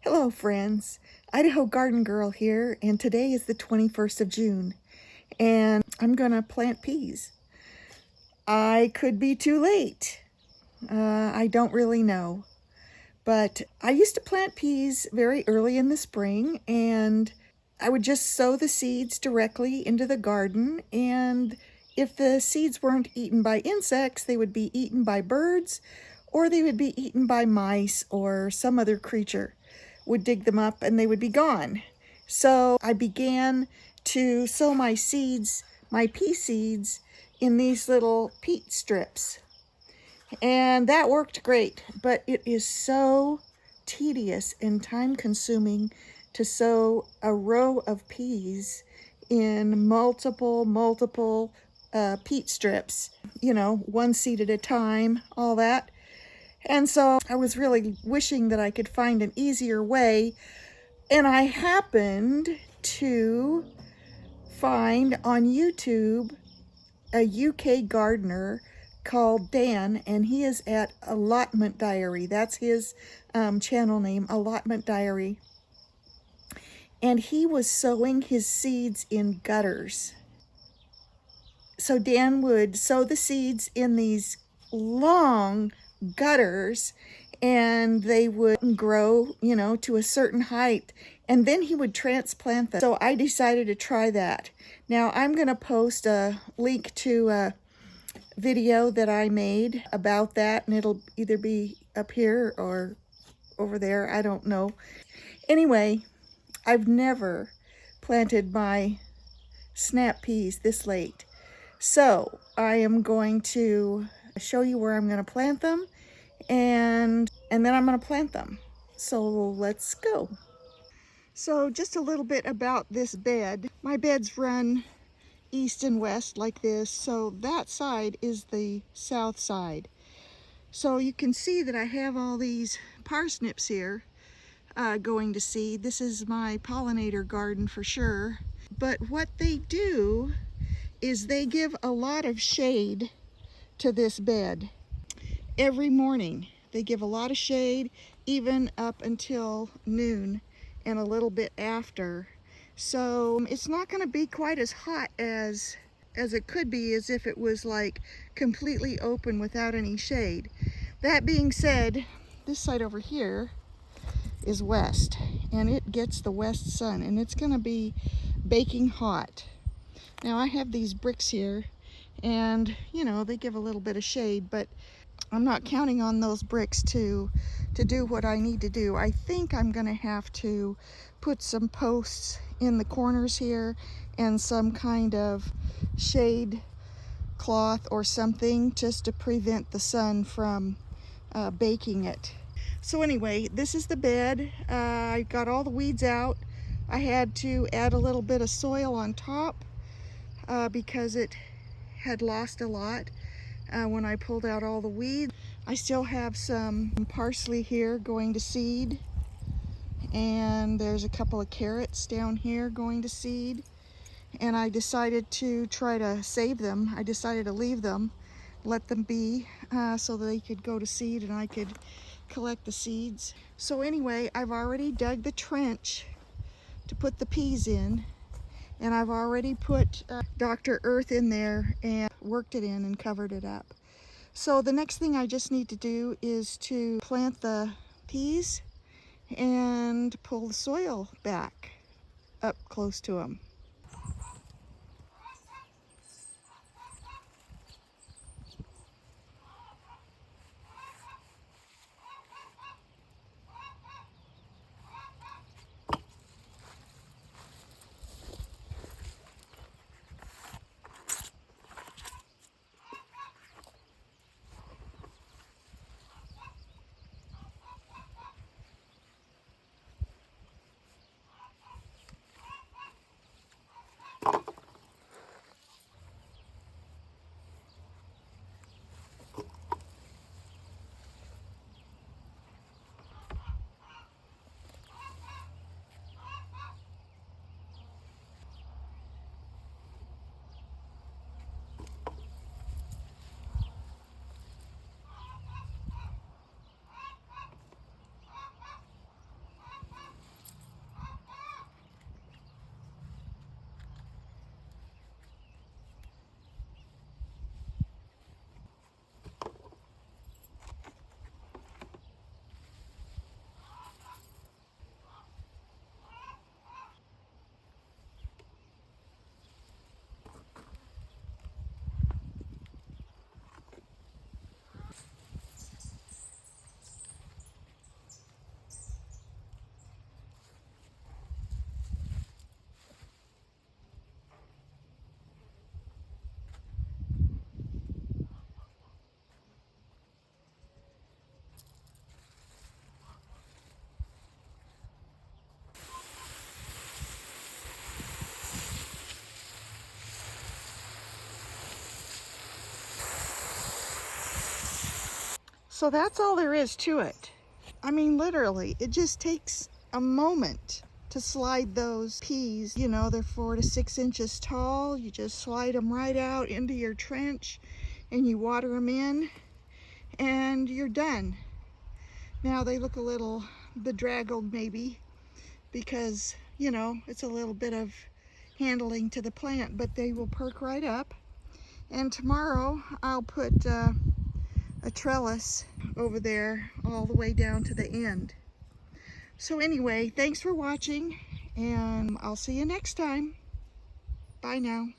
Hello friends, Idaho Garden Girl here, and today is the 21st of June, and I'm gonna plant peas. I could be too late. I don't really know, but I used to plant peas very early in the spring, and I would just sow the seeds directly into the garden, and if the seeds weren't eaten by insects, they would be eaten by birds, or they would be eaten by mice or some other creature would dig them up and they would be gone. So I began to sow my seeds, my pea seeds, in these little peat strips. And that worked great, but it is so tedious and time consuming to sow a row of peas in multiple peat strips, one seed at a time, all that. And so I was really wishing that I could find an easier way. And I happened to find on YouTube a UK gardener called Dan, and he is at Allotment Diary. That's his channel name, Allotment Diary. And he was sowing his seeds in gutters. So Dan would sow the seeds in these long gutters, and they would grow, to a certain height, and then he would transplant them. So I decided to try that. Now I'm going to post a link to a video that I made about that, and it'll either be up here or over there, I don't know. Anyway, I've never planted my snap peas this late. So I am going to show you where I'm going to plant them, and then I'm going to plant them. So let's go. So just a little bit about this bed. My beds run east and west like this, so that side is the south side. So you can see that I have all these parsnips here going to seed. This is my pollinator garden for sure. But what they do is they give a lot of shade to this bed every morning. They give a lot of shade even up until noon and a little bit after. So it's not going to be quite as hot as it could be as if it was like completely open without any shade. That being said, this side over here is west, and it gets the west sun, and it's going to be baking hot. Now I have these bricks here, and they give a little bit of shade, but I'm not counting on those bricks to do what I need to do. I think I'm going to have to put some posts in the corners here and some kind of shade cloth or something just to prevent the sun from baking it. So anyway, this is the bed. I got all the weeds out. I had to add a little bit of soil on top because it had lost a lot when I pulled out all the weeds. I still have some parsley here going to seed, and there's a couple of carrots down here going to seed, and I decided to try to save them. I decided to leave them, let them be, so that they could go to seed and I could collect the seeds. So anyway, I've already dug the trench to put the peas in, and I've already put Dr. Earth in there and worked it in and covered it up. So the next thing I just need to do is to plant the peas and pull the soil back up close to them. So that's all there is to it. I mean, literally, it just takes a moment to slide those peas. You know, they're 4 to 6 inches tall. You just slide them right out into your trench and you water them in and you're done. Now they look a little bedraggled maybe because, you know, it's a little bit of handling to the plant, but they will perk right up. And tomorrow I'll put a trellis over there all the way down to the end. So anyway, thanks for watching, and I'll see you next time. Bye now.